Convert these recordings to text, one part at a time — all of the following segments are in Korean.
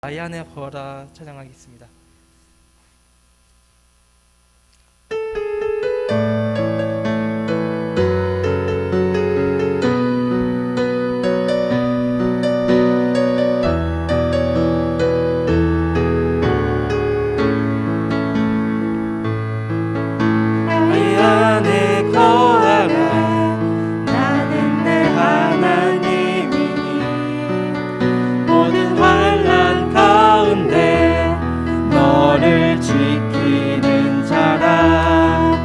나의 안에 거하라 찬양하겠습니다. 나의 안에 거하라 나는 내 하나님이니 모든 환난 가운데 너를 지키는 자라.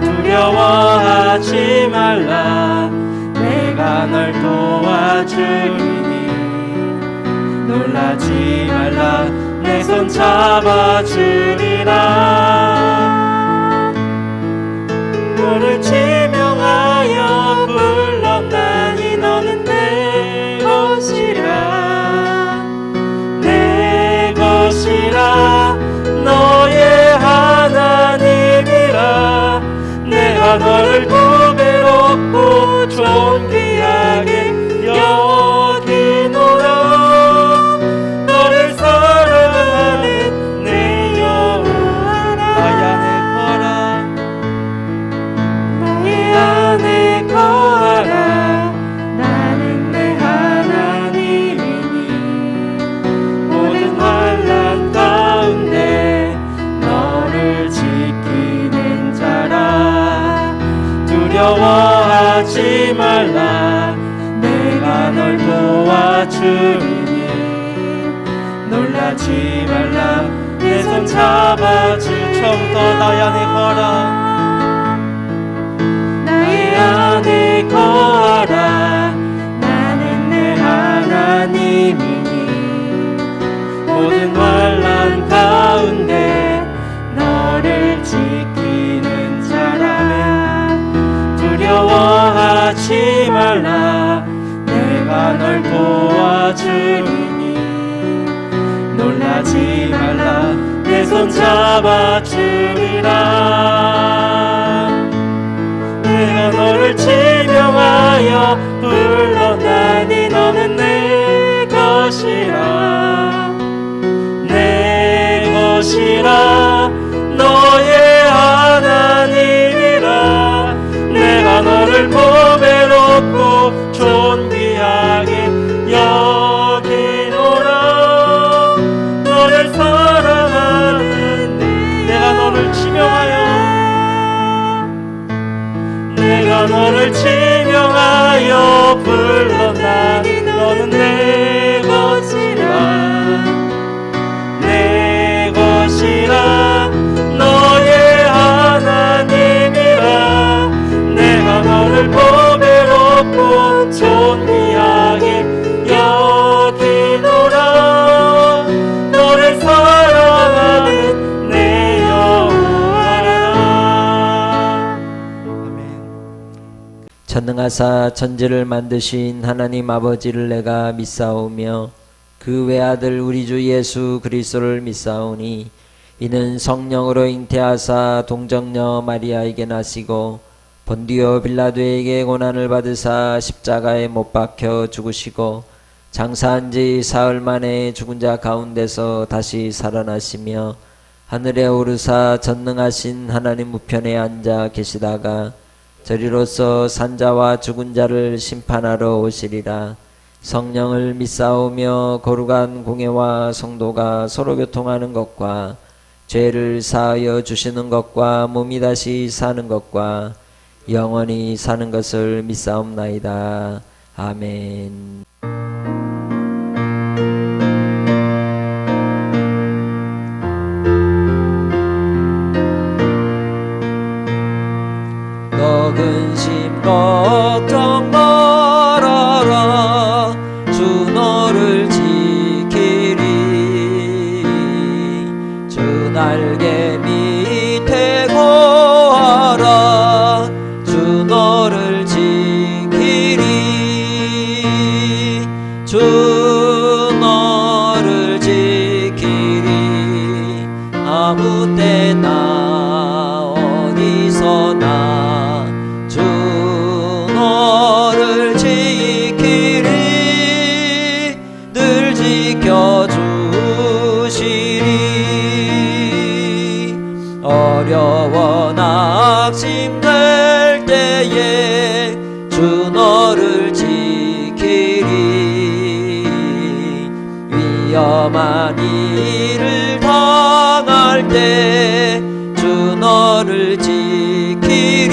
두려워하지 말라 내가 널 도와주리니 놀라지 말라 내 손 잡아주리라. 너를 지명하여 불렀나니 너는 내 것이라 내 것이라 너의 하나님이라. 내가 너를 구배롭고 존귀하게 여기노라. 너를 사랑하는 내 영혼 나의 안에 거하라 나는 내 하나님이니 모든 환난 가운데 너를 지키는 자라. 두려워하지 말라 내가 널 도와주리니 놀라지 말라 내 손 잡아주. 처음부터 나의 안에 거하라 나의 안에 거하라 나는 내 하나님이니 모든 환난 가운데 너를 지키는 자라. 두려워하지 말라 내가 널 도와주리니 놀라지 말라 내 손 잡아주리라. 내가 너를 지명하여 불렀나니 너는 내 것이라 내 것이라 너의 하나님이라. 내가 너를 보배롭고 존귀하게 여기노라. 너를 사랑하는 내가 너를 지명하여 내가 너를 지명하여 불렀나니 너는 내 것이라 내 것이라 너의 하나님이라. 내가 너를 보배롭고 존귀하게 여기노라. 너를 사랑하는 내 영혼아. 아멘. 전능하사 천지를 만드신 하나님 아버지를 내가 믿사오며 그 외아들 우리 주 예수 그리스도를 믿사오니 이는 성령으로 잉태하사 동정녀 마리아에게 나시고 본디오 빌라도에게 고난을 받으사 십자가에 못 박혀 죽으시고 장사한 지 사흘 만에 죽은 자 가운데서 다시 살아나시며 하늘에 오르사 전능하신 하나님 우편에 앉아 계시다가 저리로서 산자와 죽은 자를 심판하러 오시리라. 성령을 믿사오며 거룩한 공회와 성도가 서로 교통하는 것과 죄를 사하여 주시는 것과 몸이 다시 사는 것과 영원히 사는 것을 믿사옵나이다. 아멘. 너 근심 걱정 말아라 주 너를 지키리. 주 날개 밑에 거하라 주 너를 지키리. 주 너를 지키리. 아무 때나 어디서나 주 너를 지키리. 늘 지켜주 낙심될 때에 주 너를 지키리. 위험한 일을 당할 때 주 너를 지키리.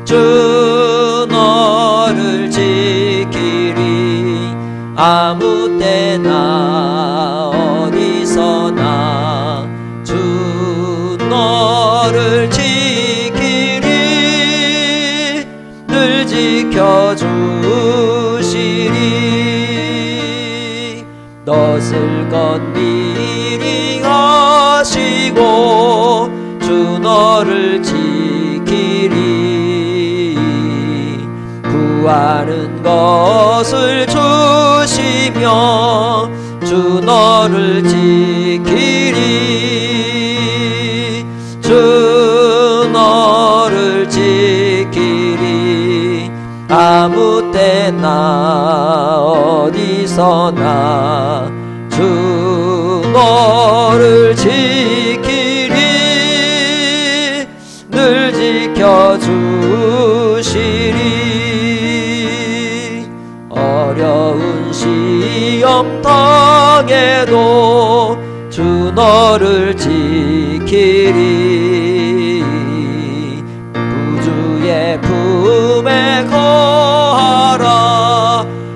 주 너를 지키리. 아무 때나 어디서나 주 너를 지키리. 늘 지켜주시리. 넛을 건드리 하시고 주 너를 지키리. 구하는 것을 주시며 주 너를 지키리. 주 너를 지키리. 아무 때나 어디서나 주 너를 지키리. 늘 지켜주시리. 어려운 시험 당해도 주 너를 지키리. 구주의 품에 거하라.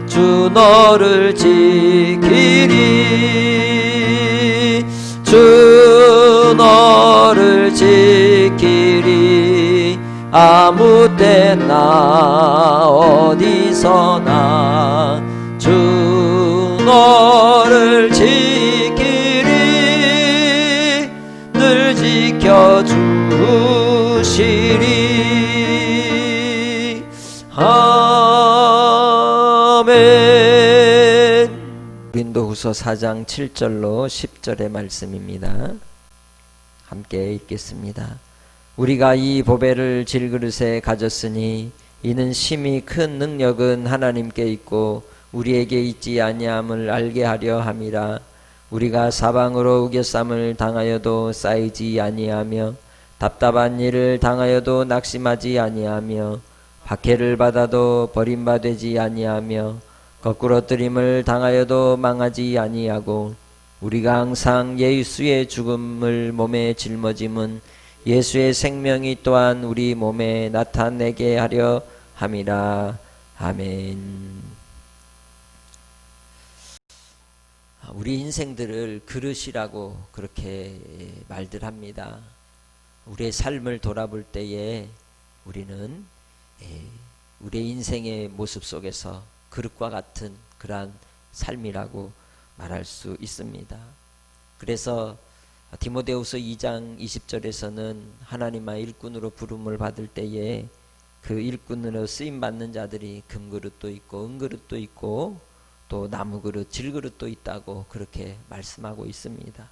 주 너를 지키리. 주 너를 지키리. 아무 때나 어디서나 주 너를 지키리. 늘 지켜주시리. 아멘. 고린도후서 4장 7절로 10절의 말씀입니다. 함께 읽겠습니다. 우리가 이 보배를 질그릇에 가졌으니 이는 심히 큰 능력은 하나님께 있고 우리에게 있지 아니함을 알게 하려 함이라. 우리가 사방으로 우겨쌈을 당하여도 쌓이지 아니하며 답답한 일을 당하여도 낙심하지 아니하며 박해를 받아도 버림받지 아니하며 거꾸러뜨림을 당하여도 망하지 아니하고 우리가 항상 예수의 죽음을 몸에 짊어짐은 예수의 생명이 또한 우리 몸에 나타내게 하려 함이라. 아멘. 우리 인생들을 그릇이라고 그렇게 말들 합니다. 우리의 삶을 돌아볼 때에 우리는 우리의 인생의 모습 속에서 그릇과 같은 그러한 삶이라고 말할 수 있습니다. 그래서 디모데후서 2장 20절에서는 하나님의 일꾼으로 부름을 받을 때에 그 일꾼으로 쓰임받는 자들이 금그릇도 있고 은그릇도 있고 또 나무그릇, 질그릇도 있다고 그렇게 말씀하고 있습니다.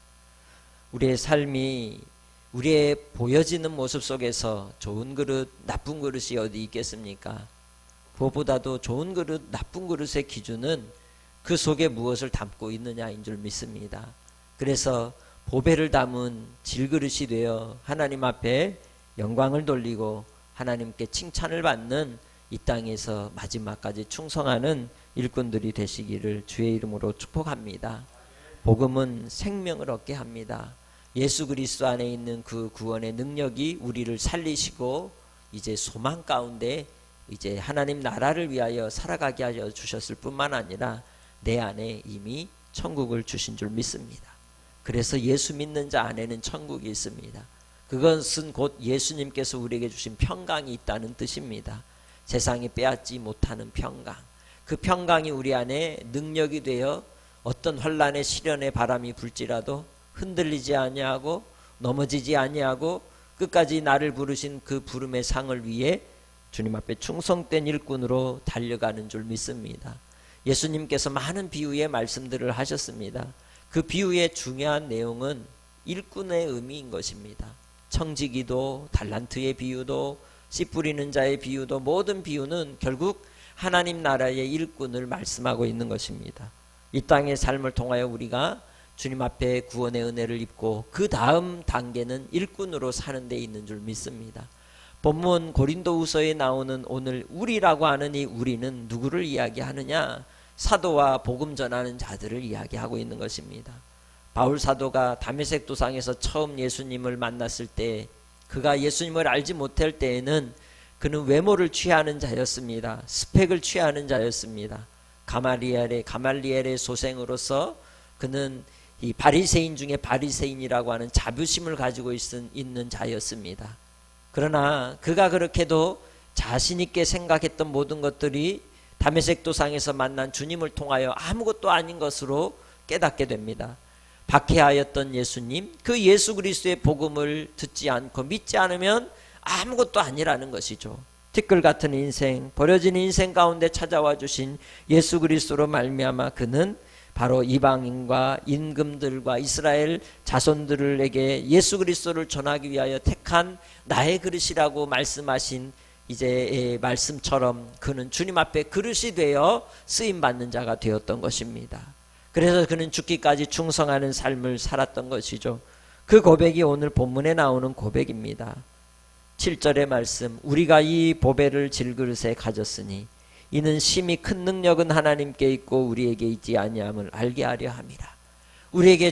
우리의 삶이 우리의 보여지는 모습 속에서 좋은 그릇, 나쁜 그릇이 어디 있겠습니까? 그것보다도 좋은 그릇, 나쁜 그릇의 기준은 그 속에 무엇을 담고 있느냐인 줄 믿습니다. 그래서 보배를 담은 질그릇이 되어 하나님 앞에 영광을 돌리고 하나님께 칭찬을 받는 이 땅에서 마지막까지 충성하는 일꾼들이 되시기를 주의 이름으로 축복합니다. 복음은 생명을 얻게 합니다. 예수 그리스도 안에 있는 그 구원의 능력이 우리를 살리시고 이제 소망 가운데 이제 하나님 나라를 위하여 살아가게 하여 주셨을 뿐만 아니라 내 안에 이미 천국을 주신 줄 믿습니다. 그래서 예수 믿는 자 안에는 천국이 있습니다. 그것은 곧 예수님께서 우리에게 주신 평강이 있다는 뜻입니다. 세상이 빼앗지 못하는 평강. 그 평강이 우리 안에 능력이 되어 어떤 환난의 시련의 바람이 불지라도 흔들리지 아니하고 넘어지지 아니하고 끝까지 나를 부르신 그 부름의 상을 위해 주님 앞에 충성된 일꾼으로 달려가는 줄 믿습니다. 예수님께서 많은 비유의 말씀들을 하셨습니다. 그 비유의 중요한 내용은 일꾼의 의미인 것입니다. 청지기도 달란트의 비유도 씨 뿌리는 자의 비유도 모든 비유는 결국 하나님 나라의 일꾼을 말씀하고 있는 것입니다. 이 땅의 삶을 통하여 우리가 주님 앞에 구원의 은혜를 입고 그 다음 단계는 일꾼으로 사는 데 있는 줄 믿습니다. 본문 고린도후서에 나오는 오늘 우리라고 하는 이 우리는 누구를 이야기하느냐? 사도와 복음 전하는 자들을 이야기하고 있는 것입니다. 바울 사도가 다메섹 도상에서 처음 예수님을 만났을 때, 그가 예수님을 알지 못할 때에는 그는 외모를 취하는 자였습니다. 스펙을 취하는 자였습니다. 가말리엘의 소생으로서 그는 이 바리새인 중에 바리새인이라고 하는 자부심을 가지고 있는 자였습니다. 그러나 그가 그렇게도 자신 있게 생각했던 모든 것들이 다메섹 도상에서 만난 주님을 통하여 아무것도 아닌 것으로 깨닫게 됩니다. 박해하였던 예수님, 그 예수 그리스도의 복음을 듣지 않고 믿지 않으면 아무것도 아니라는 것이죠. 티끌 같은 인생, 버려진 인생 가운데 찾아와 주신 예수 그리스도로 말미암아 그는 바로 이방인과 임금들과 이스라엘 자손들에게 예수 그리스도를 전하기 위하여 택한 나의 그릇이라고 말씀하신 이제 말씀처럼 그는 주님 앞에 그릇이 되어 쓰임받는 자가 되었던 것입니다. 그래서 그는 죽기까지 충성하는 삶을 살았던 것이죠. 그 고백이 오늘 본문에 나오는 고백입니다. 7절의 말씀, 우리가 이 보배를 질그릇에 가졌으니 이는 심히 큰 능력은 하나님께 있고 우리에게 있지 아니함을 알게 하려 함이라. 우리에게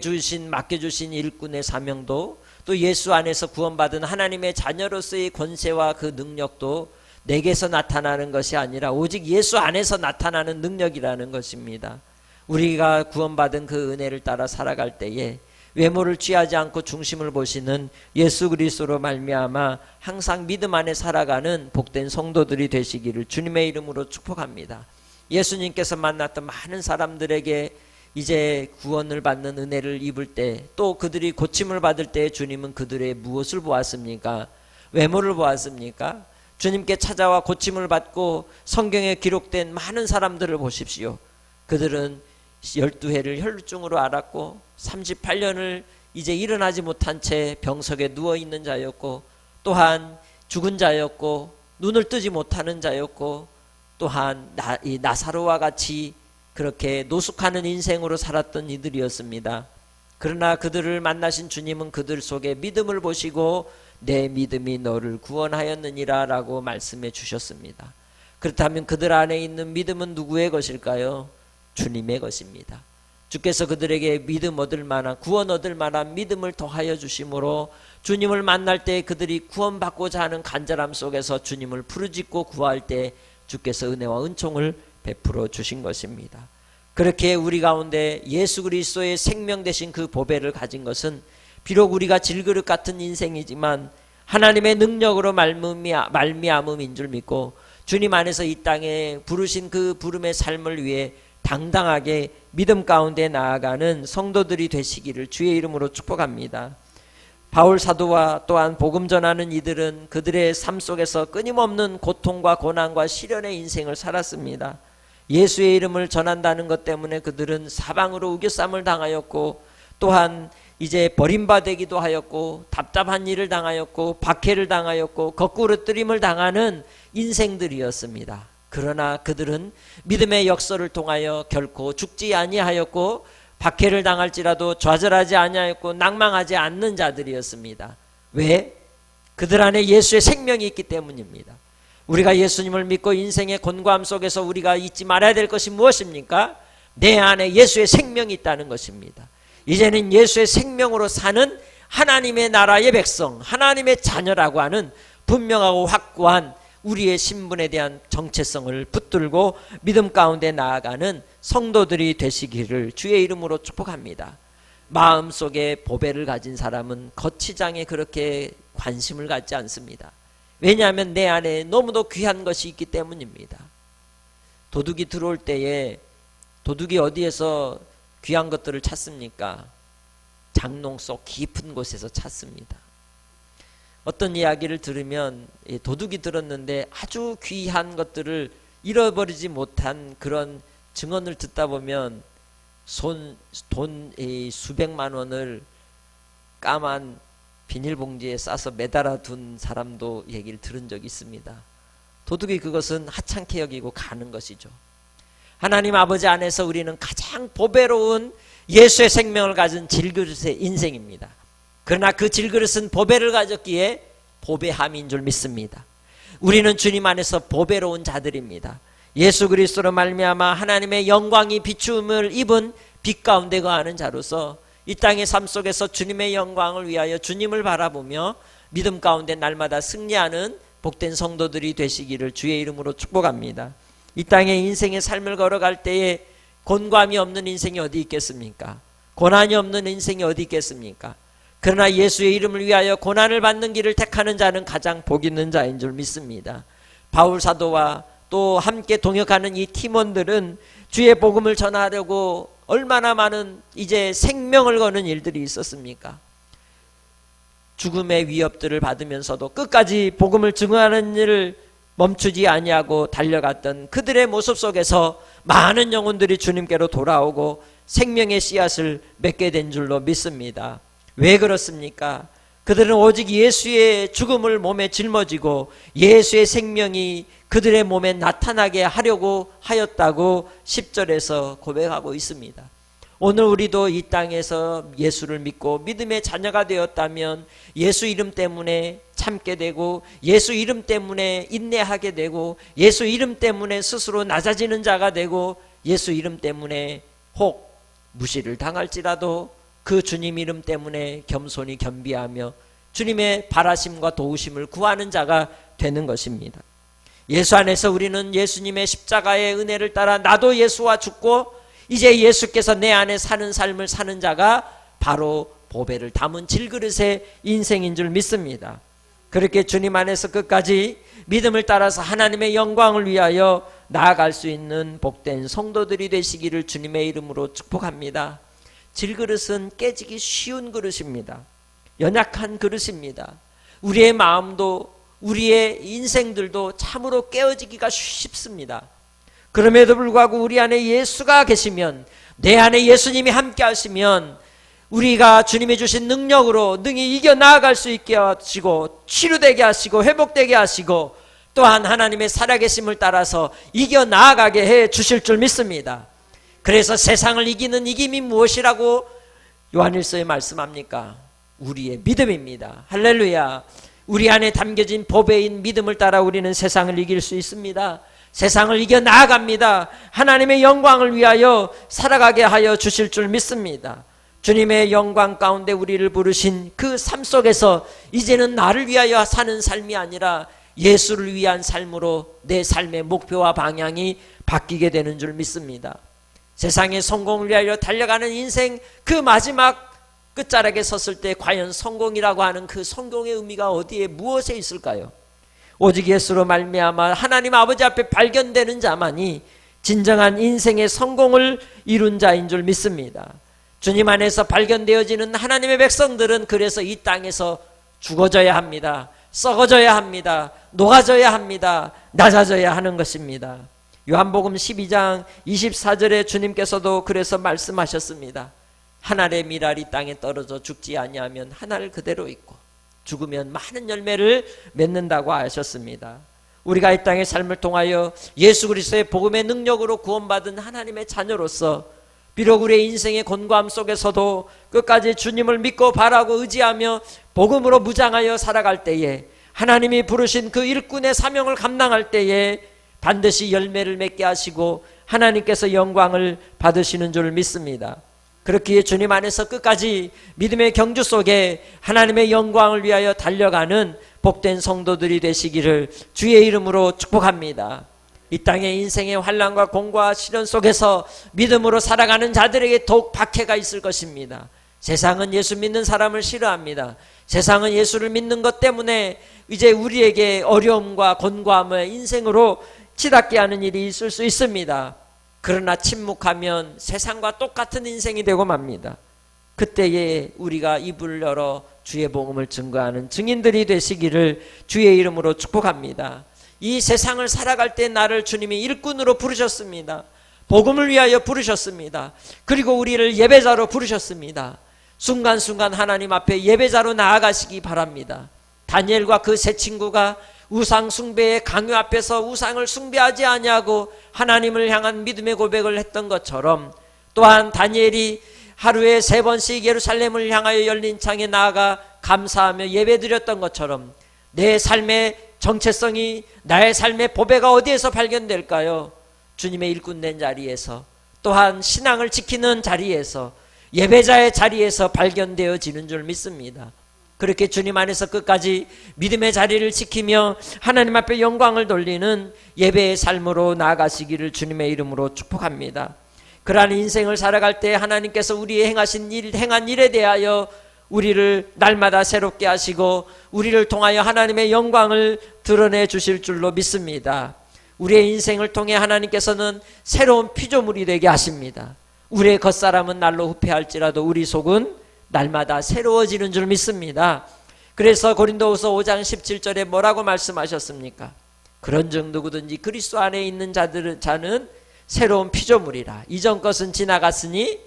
맡겨주신 일꾼의 사명도, 또 예수 안에서 구원받은 하나님의 자녀로서의 권세와 그 능력도 내게서 나타나는 것이 아니라 오직 예수 안에서 나타나는 능력이라는 것입니다. 우리가 구원받은 그 은혜를 따라 살아갈 때에 외모를 취하지 않고 중심을 보시는 예수 그리스도로 말미암아 항상 믿음 안에 살아가는 복된 성도들이 되시기를 주님의 이름으로 축복합니다. 예수님께서 만났던 많은 사람들에게 이제 구원을 받는 은혜를 입을 때, 또 그들이 고침을 받을 때 주님은 그들의 무엇을 보았습니까? 외모를 보았습니까? 주님께 찾아와 고침을 받고 성경에 기록된 많은 사람들을 보십시오. 그들은 12해를 혈루증으로 앓았고 38년을 이제 일어나지 못한 채 병석에 누워있는 자였고, 또한 죽은 자였고 눈을 뜨지 못하는 자였고, 또한 나사로와 같이 그렇게 노숙하는 인생으로 살았던 이들이었습니다. 그러나 그들을 만나신 주님은 그들 속에 믿음을 보시고 내 믿음이 너를 구원하였느니라 라고 말씀해 주셨습니다. 그렇다면 그들 안에 있는 믿음은 누구의 것일까요? 주님의 것입니다. 주께서 그들에게 믿음 얻을 만한, 구원 얻을 만한 믿음을 더하여 주심으로 주님을 만날 때 그들이 구원받고자 하는 간절함 속에서 주님을 부르짖고 구할 때 주께서 은혜와 은총을 베풀어 주신 것입니다. 그렇게 우리 가운데 예수 그리스도의 생명 되신 그 보배를 가진 것은 비록 우리가 질그릇 같은 인생이지만 하나님의 능력으로 말미암음인 줄 믿고 주님 안에서 이 땅에 부르신 그 부름의 삶을 위해 당당하게 믿음 가운데 나아가는 성도들이 되시기를 주의 이름으로 축복합니다. 바울 사도와 또한 복음 전하는 이들은 그들의 삶 속에서 끊임없는 고통과 고난과 시련의 인생을 살았습니다. 예수의 이름을 전한다는 것 때문에 그들은 사방으로 우겨쌈을 당하였고, 또한 이제 버림받기도 하였고, 답답한 일을 당하였고, 박해를 당하였고, 거꾸로뜨림을 당하는 인생들이었습니다. 그러나 그들은 믿음의 역사를 통하여 결코 죽지 아니하였고, 박해를 당할지라도 좌절하지 아니하였고 낭망하지 않는 자들이었습니다. 왜? 그들 안에 예수의 생명이 있기 때문입니다. 우리가 예수님을 믿고 인생의 곤고함 속에서 우리가 잊지 말아야 될 것이 무엇입니까? 내 안에 예수의 생명이 있다는 것입니다. 이제는 예수의 생명으로 사는 하나님의 나라의 백성, 하나님의 자녀라고 하는 분명하고 확고한 우리의 신분에 대한 정체성을 붙들고 믿음 가운데 나아가는 성도들이 되시기를 주의 이름으로 축복합니다. 마음속에 보배를 가진 사람은 거치장에 그렇게 관심을 갖지 않습니다. 왜냐하면 내 안에 너무도 귀한 것이 있기 때문입니다. 도둑이 들어올 때에 도둑이 어디에서 귀한 것들을 찾습니까? 장롱 속 깊은 곳에서 찾습니다. 어떤 이야기를 들으면 도둑이 들었는데 아주 귀한 것들을 잃어버리지 못한 그런 증언을 듣다 보면 돈 수백만 원을 까만 비닐봉지에 싸서 매달아 둔 사람도 얘기를 들은 적이 있습니다. 도둑이 그것은 하찮게 여기고 가는 것이죠. 하나님 아버지 안에서 우리는 가장 보배로운 예수의 생명을 가진 질그릇의 인생입니다. 그러나 그 질그릇은 보배를 가졌기에 보배함인 줄 믿습니다. 우리는 주님 안에서 보배로운 자들입니다. 예수 그리스도로 말미암아 하나님의 영광이 비추음을 입은 빛 가운데 거하는 자로서 이 땅의 삶 속에서 주님의 영광을 위하여 주님을 바라보며 믿음 가운데 날마다 승리하는 복된 성도들이 되시기를 주의 이름으로 축복합니다. 이 땅의 인생의 삶을 걸어갈 때에 곤감이 없는 인생이 어디 있겠습니까? 고난이 없는 인생이 어디 있겠습니까? 그러나 예수의 이름을 위하여 고난을 받는 길을 택하는 자는 가장 복 있는 자인 줄 믿습니다. 바울 사도와 또 함께 동역하는 이 팀원들은 주의 복음을 전하려고 얼마나 많은 이제 생명을 거는 일들이 있었습니까? 죽음의 위협들을 받으면서도 끝까지 복음을 증언하는 일을 멈추지 아니하고 달려갔던 그들의 모습 속에서 많은 영혼들이 주님께로 돌아오고 생명의 씨앗을 맺게 된 줄로 믿습니다. 왜 그렇습니까? 그들은 오직 예수의 죽음을 몸에 짊어지고 예수의 생명이 그들의 몸에 나타나게 하려고 하였다고 10절에서 고백하고 있습니다. 오늘 우리도 이 땅에서 예수를 믿고 믿음의 자녀가 되었다면 예수 이름 때문에 참게 되고 예수 이름 때문에 인내하게 되고 예수 이름 때문에 스스로 낮아지는 자가 되고 예수 이름 때문에 혹 무시를 당할지라도 그 주님 이름 때문에 겸손히 겸비하며 주님의 바라심과 도우심을 구하는 자가 되는 것입니다. 예수 안에서 우리는 예수님의 십자가의 은혜를 따라 나도 예수와 죽고 이제 예수께서 내 안에 사는 삶을 사는 자가 바로 보배를 담은 질그릇의 인생인 줄 믿습니다. 그렇게 주님 안에서 끝까지 믿음을 따라서 하나님의 영광을 위하여 나아갈 수 있는 복된 성도들이 되시기를 주님의 이름으로 축복합니다. 질그릇은 깨지기 쉬운 그릇입니다. 연약한 그릇입니다. 우리의 마음도 우리의 인생들도 참으로 깨어지기가 쉽습니다. 그럼에도 불구하고 우리 안에 예수가 계시면, 내 안에 예수님이 함께 하시면 우리가 주님이 주신 능력으로 능히 이겨나아갈 수 있게 하시고 치유되게 하시고 회복되게 하시고 또한 하나님의 살아계심을 따라서 이겨나아가게 해 주실 줄 믿습니다. 그래서 세상을 이기는 이김이 무엇이라고 요한일서에 말씀합니까? 우리의 믿음입니다. 할렐루야. 우리 안에 담겨진 보배인 믿음을 따라 우리는 세상을 이길 수 있습니다. 세상을 이겨 나아갑니다. 하나님의 영광을 위하여 살아가게 하여 주실 줄 믿습니다. 주님의 영광 가운데 우리를 부르신 그 삶 속에서 이제는 나를 위하여 사는 삶이 아니라 예수를 위한 삶으로 내 삶의 목표와 방향이 바뀌게 되는 줄 믿습니다. 세상의 성공을 위하여 달려가는 인생 그 마지막 끝자락에 섰을 때 과연 성공이라고 하는 그 성공의 의미가 어디에 무엇에 있을까요? 오직 예수로 말미암아 하나님 아버지 앞에 발견되는 자만이 진정한 인생의 성공을 이룬 자인 줄 믿습니다. 주님 안에서 발견되어지는 하나님의 백성들은 그래서 이 땅에서 죽어져야 합니다. 썩어져야 합니다. 녹아져야 합니다. 낮아져야 하는 것입니다. 요한복음 12장 24절에 주님께서도 그래서 말씀하셨습니다. 한 알의 밀알이 땅에 떨어져 죽지 아니하면 한 알 그대로 있고 죽으면 많은 열매를 맺는다고 하셨습니다. 우리가 이 땅의 삶을 통하여 예수 그리스도의 복음의 능력으로 구원받은 하나님의 자녀로서 비록 우리의 인생의 곤고함 속에서도 끝까지 주님을 믿고 바라고 의지하며 복음으로 무장하여 살아갈 때에 하나님이 부르신 그 일꾼의 사명을 감당할 때에 반드시 열매를 맺게 하시고 하나님께서 영광을 받으시는 줄 믿습니다. 그렇기에 주님 안에서 끝까지 믿음의 경주 속에 하나님의 영광을 위하여 달려가는 복된 성도들이 되시기를 주의 이름으로 축복합니다. 이 땅의 인생의 환난과 공과 시련 속에서 믿음으로 살아가는 자들에게 더욱 박해가 있을 것입니다. 세상은 예수 믿는 사람을 싫어합니다. 세상은 예수를 믿는 것 때문에 이제 우리에게 어려움과 곤고함을 인생으로 치닫게 하는 일이 있을 수 있습니다. 그러나 침묵하면 세상과 똑같은 인생이 되고 맙니다. 그때에 우리가 입을 열어 주의 복음을 증거하는 증인들이 되시기를 주의 이름으로 축복합니다. 이 세상을 살아갈 때 나를 주님이 일꾼으로 부르셨습니다. 복음을 위하여 부르셨습니다. 그리고 우리를 예배자로 부르셨습니다. 순간순간 하나님 앞에 예배자로 나아가시기 바랍니다. 다니엘과 그 세 친구가 우상 숭배의 강요 앞에서 우상을 숭배하지 아니하고 하나님을 향한 믿음의 고백을 했던 것처럼 또한 다니엘이 하루에 3번씩 예루살렘을 향하여 열린 창에 나아가 감사하며 예배드렸던 것처럼 내 삶의 정체성이, 나의 삶의 보배가 어디에서 발견될까요? 주님의 일꾼된 자리에서, 또한 신앙을 지키는 자리에서, 예배자의 자리에서 발견되어지는 줄 믿습니다. 그렇게 주님 안에서 끝까지 믿음의 자리를 지키며 하나님 앞에 영광을 돌리는 예배의 삶으로 나아가시기를 주님의 이름으로 축복합니다. 그러한 인생을 살아갈 때 하나님께서 우리의 행한 일에 대하여 우리를 날마다 새롭게 하시고 우리를 통하여 하나님의 영광을 드러내 주실 줄로 믿습니다. 우리의 인생을 통해 하나님께서는 새로운 피조물이 되게 하십니다. 우리의 겉사람은 날로 후패할지라도 우리 속은 날마다 새로워지는 줄 믿습니다. 그래서 고린도후서 5장 17절에 뭐라고 말씀하셨습니까? 그런즉 누구든지 그리스도 안에 있는 자는 새로운 피조물이라. 이전 것은 지나갔으니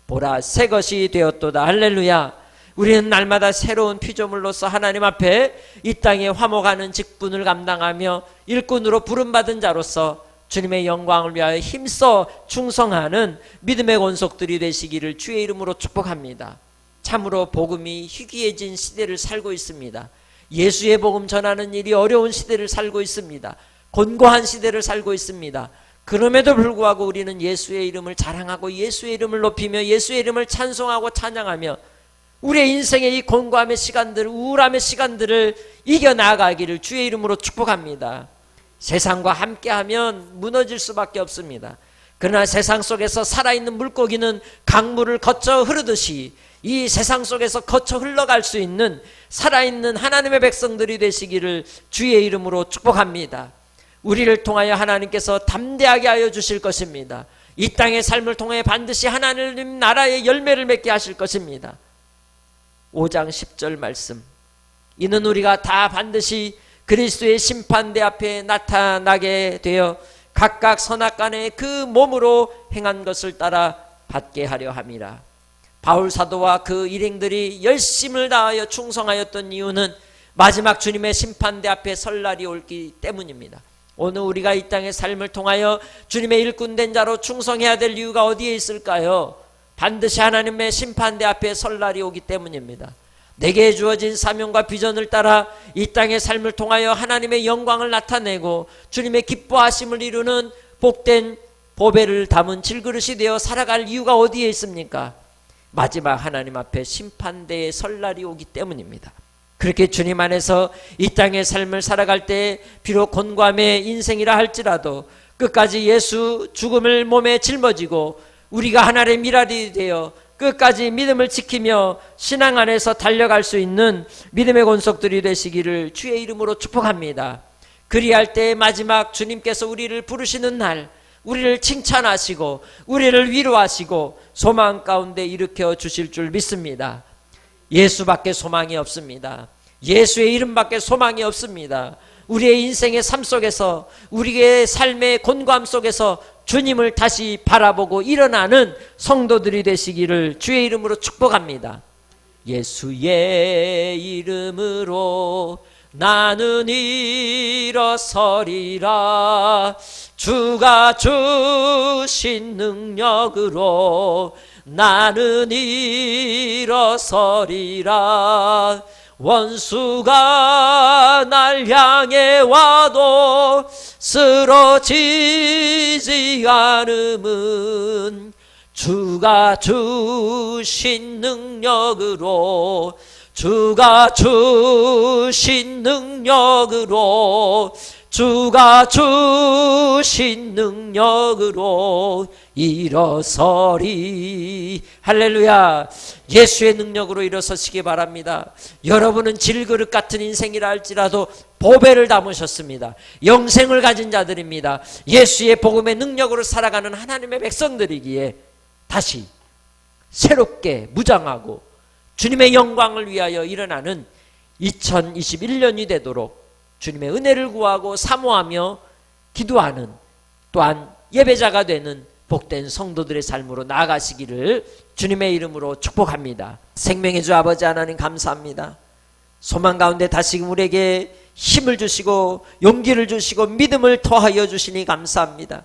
보라 새 것이 되었도다. 할렐루야. 우리는 날마다 새로운 피조물로서 하나님 앞에 이 땅에 화목하는 직분을 감당하며 일꾼으로 부름받은 자로서 주님의 영광을 위하여 힘써 충성하는 믿음의 권속들이 되시기를 주의 이름으로 축복합니다. 참으로 복음이 희귀해진 시대를 살고 있습니다. 예수의 복음 전하는 일이 어려운 시대를 살고 있습니다. 곤고한 시대를 살고 있습니다. 그럼에도 불구하고 우리는 예수의 이름을 자랑하고 예수의 이름을 높이며 예수의 이름을 찬송하고 찬양하며 우리의 인생의 이 곤고함의 시간들, 우울함의 시간들을 이겨나가기를 주의 이름으로 축복합니다. 세상과 함께하면 무너질 수밖에 없습니다. 그러나 세상 속에서 살아있는 물고기는 강물을 거쳐 흐르듯이 이 세상 속에서 거쳐 흘러갈 수 있는 살아있는 하나님의 백성들이 되시기를 주의 이름으로 축복합니다. 우리를 통하여 하나님께서 담대하게 하여 주실 것입니다. 이 땅의 삶을 통해 반드시 하나님 나라의 열매를 맺게 하실 것입니다. 5장 10절 말씀, 이는 우리가 다 반드시 그리스도의 심판대 앞에 나타나게 되어 각각 선악간에 그 몸으로 행한 것을 따라 받게 하려 함이라. 바울 사도와 그 일행들이 열심을 다하여 충성하였던 이유는 마지막 주님의 심판대 앞에 설 날이 올기 때문입니다. 오늘 우리가 이 땅의 삶을 통하여 주님의 일꾼된 자로 충성해야 될 이유가 어디에 있을까요? 반드시 하나님의 심판대 앞에 설 날이 오기 때문입니다. 내게 주어진 사명과 비전을 따라 이 땅의 삶을 통하여 하나님의 영광을 나타내고 주님의 기뻐하심을 이루는 복된 보배를 담은 질그릇이 되어 살아갈 이유가 어디에 있습니까? 마지막 하나님 앞에 심판대의 설날이 오기 때문입니다. 그렇게 주님 안에서 이 땅의 삶을 살아갈 때 비록 곤고함의 인생이라 할지라도 끝까지 예수 죽음을 몸에 짊어지고 우리가 하나님의 미랄이 되어 끝까지 믿음을 지키며 신앙 안에서 달려갈 수 있는 믿음의 권속들이 되시기를 주의 이름으로 축복합니다. 그리할 때 마지막 주님께서 우리를 부르시는 날, 우리를 칭찬하시고 우리를 위로하시고 소망 가운데 일으켜 주실 줄 믿습니다. 예수밖에 소망이 없습니다. 예수의 이름밖에 소망이 없습니다. 우리의 인생의 삶 속에서, 우리의 삶의 곤고함 속에서 주님을 다시 바라보고 일어나는 성도들이 되시기를 주의 이름으로 축복합니다. 예수의 이름으로 나는 일어서리라. 주가 주신 능력으로 나는 일어서리라. 원수가 날 향해 와도 쓰러지지 않음은 주가 주신 능력으로, 주가 주신 능력으로, 주가 주신 능력으로 일어서리. 할렐루야. 예수의 능력으로 일어서시기 바랍니다. 여러분은 질그릇 같은 인생이라 할지라도 보배를 담으셨습니다. 영생을 가진 자들입니다. 예수의 복음의 능력으로 살아가는 하나님의 백성들이기에 다시 새롭게 무장하고 주님의 영광을 위하여 일어나는 2021년이 되도록 주님의 은혜를 구하고 사모하며 기도하는, 또한 예배자가 되는 복된 성도들의 삶으로 나아가시기를 주님의 이름으로 축복합니다. 생명의 주 아버지 하나님 감사합니다. 소망 가운데 다시금 우리에게 힘을 주시고 용기를 주시고 믿음을 더하여 주시니 감사합니다.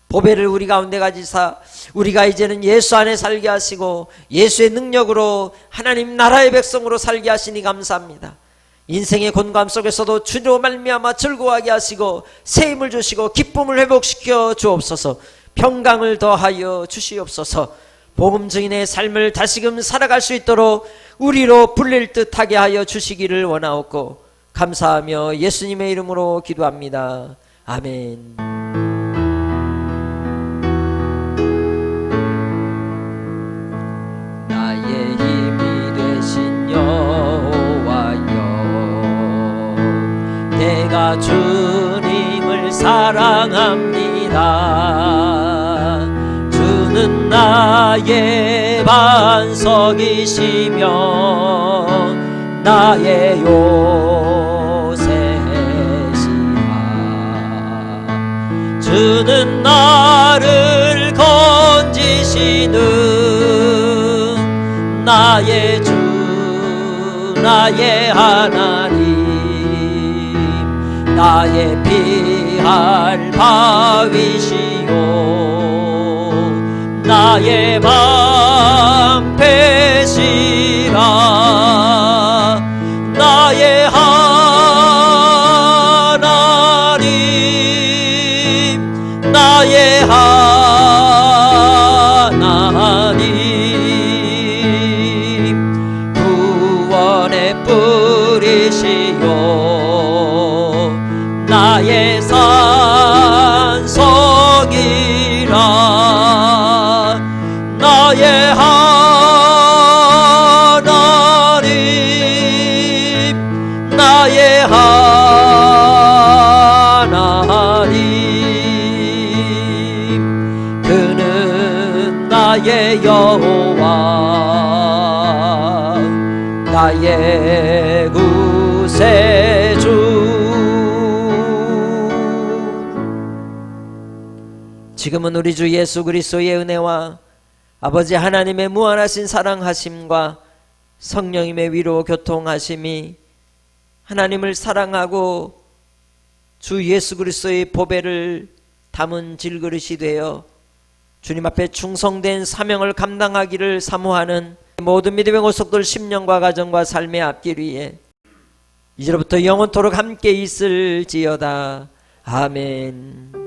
보배를 우리 가운데 가지사 우리가 이제는 예수 안에 살게 하시고 예수의 능력으로 하나님 나라의 백성으로 살게 하시니 감사합니다. 인생의 곤감 속에서도 주로 말미암아 즐거워하게 하시고 새 힘을 주시고 기쁨을 회복시켜 주옵소서. 평강을 더하여 주시옵소서. 복음 증인의 삶을 다시금 살아갈 수 있도록 우리로 불릴 듯하게 하여 주시기를 원하옵고 감사하며 예수님의 이름으로 기도합니다. 아멘. 나의 힘이 되신 여호와여, 내가 주님을 사랑합니다. 주는 나의 반석이시며 나의 요새시라. 주는 나를 건지시는 나의 주 나의 하나님, 나의 피할 바위시오 나의 방패시라. 나의 하나님, 나의 하나님, 구원의 뿌리시요 나의 산성이라. 나의 하나님, 나의 하나님, 그는 나의 여호와 나의 구세주. 지금은 우리 주 예수 그리스도의 은혜와 아버지 하나님의 무한하신 사랑하심과 성령님의 위로 교통하심이 하나님을 사랑하고 주 예수 그리스도의 보배를 담은 질그릇이 되어 주님 앞에 충성된 사명을 감당하기를 사모하는 모든 믿음의 고속들 10년과 가정과 삶의 앞길 위에 이제부터 영원토록 함께 있을지어다. 아멘.